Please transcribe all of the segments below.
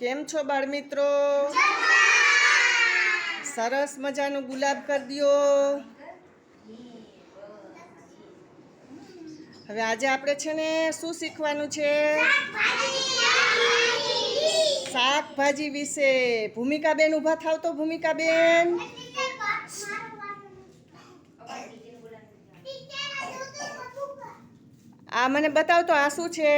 કેમ છો બાળમિત્રો? સરસ મજાનું ગુલાબ કરી દ્યો. હવે આજે આપણે છે ને શું શીખવાનું છે? શાકભાજી વિશે. ભૂમિકાબેન ઊભા થાવ તો. ભૂમિકાબેન, આ મને બતાવ તો, આ શું છે?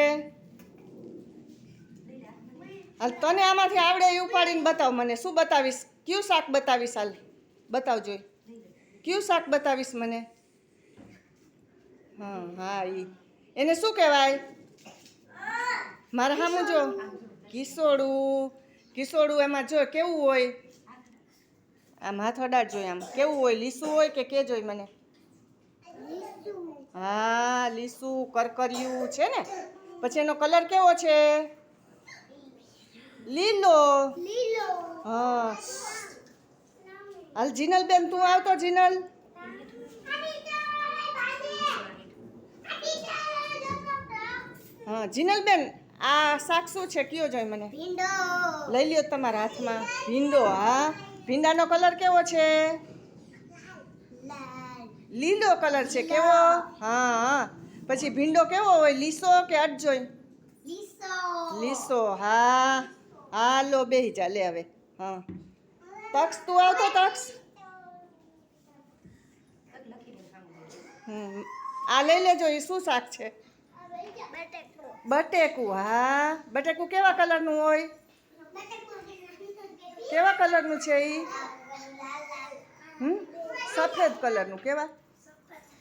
હાલ તને આમાંથી આવડે એ ઉપાડીને બતાવ મને. શું બતાવીશ? કયું શાક બતાવીશ? હાલ બતાવ જોઈ. કયું શાક બતાવીશ મને? હા એને શું કહેવાય? મારા સામું જો. કિસોડું. કિસોડું એમાં જો કેવું હોય? આમ હાથ અડાડ જોઈએ. આમ કેવું હોય? લીસું હોય કે કે જોઈ મને? હા, લીસું કરકરિયું છે ને. પછી એનો કલર કેવો છે? લીલો. હા. હાલ જીનલબેન તું આવતો. જીનલ, હા જીનલબેન, આ શાક શું છે? કયો જોઈ મને? ભીંડો. લઈ લ્યો તમારા હાથમાં. ભીંડો. હા, ભીંડાનો કલર કેવો છે? લીલો કલર છે. કેવો? હા. પછી ભીંડો કેવો હોય? લીસો કે અડજોઈ? લીસો. હા. હાલો બેહી જા. લે હવે. હા, તક્ષ તું આવતો. તક્ષ, આ લઈ લેજો. એ શું શાક છે? બટેકું. હા, બટેકું કેવા કલરનું હોય? કેવા કલરનું છે એ? સફેદ કલરનું. કેવા?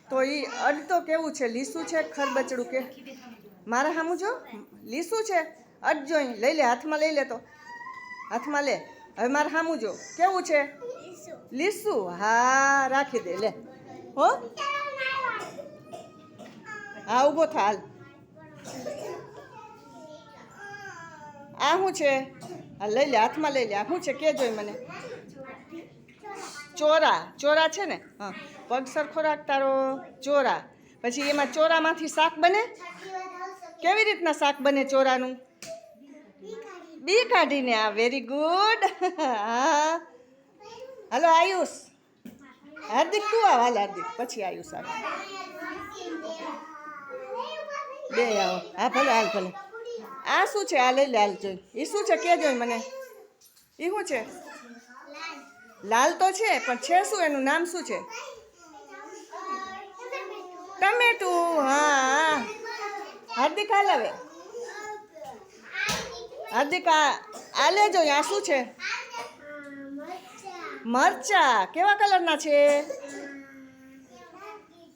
તો એ અડતો કેવું છે? લીસું છે ખરબચડું કે? મારા સામું જો. લીસું છે. અડજો. લઈ લે. હાથમાં લઈ લે તો. હાથમાં લે. હવે મારા સામું જો. કેવું છે? લીસું. હા, રાખી દે. લે હો. હા, ઊભો થા. હાલ, આ શું છે? હા, લઈ લે. હાથમાં લઈ લે. આ શું છે? કે જોઈ મને? ચોરા. ચોરા છે ને? હા, પગ સરખો રાખ તારો. ચોરા. પછી એમાં ચોરામાંથી શાક બને. કેવી રીતના શાક બને ચોરાનું? બી કાઢીને. આ વેરી ગુડ. હા, હાલો આયુષ. હાર્દિક તું આવ. હાલ હાર્દિક, પછી આયુષ આવે. બે આવો. હા ભલે. હાલ ભલે. આ શું છે? આ લઈ લે. હાલ જોઈ. એ શું છે? કે જોઈ મને? એ શું છે? લાલ તો છે, પણ છે શું? એનું નામ શું છે? ટમેટું. હા. હાર્દિક હાલ હવે. હાર્દિક આ લેજો. આ શું છે? મરચા. કેવા કલરના છે?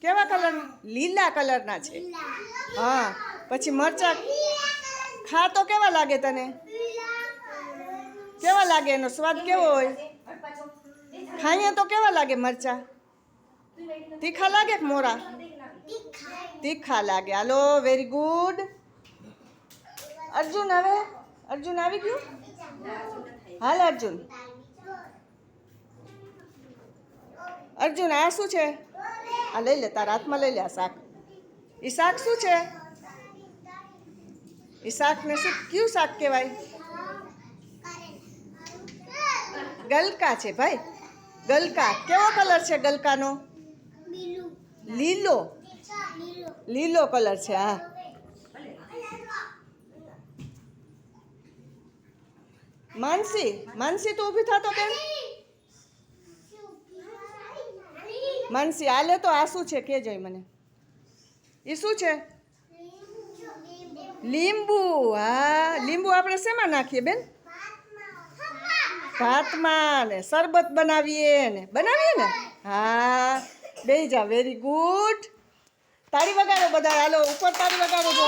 કેવા કલર? લીલા કલરના છે. હા. પછી મરચા ખા તો કેવા લાગે તને? કેવા લાગે? એનો સ્વાદ કેવો હોય? ખાઈએ તો કેવા લાગે મરચા? તીખા લાગે કે મોરા? તીખા લાગે. હાલો વેરી ગુડ. અર્જુન હવે. અર્જુન આવી ગયું. હાલ અર્જુન. અર્જુન આ શું છે? આ લઈ લે. તારા હાથમાં લઈ લે. આ શાક. એ શાક શું છે? એ શાકને શું કયું શાક કહેવાય? ગલકા છે ભાઈ. ગલકા. કેવો કલર છે ગલકાનો? લીલો. લીલો કલર છે. હા. માનસી. માનસી તો ઊભી થતો બેન. માનસી આ લે તો. આ શું છે? કે જોઈ મને? એ શું છે? લીંબુ. હા, લીંબુ આપણે શેમાં નાખીએ બેન? ભાતમાં ને શરબત બનાવીએ ને. હા, બેહી જા. Very good. તાળી વગાડો બધા. હાલો ઉપર તાળી વગાડો જો.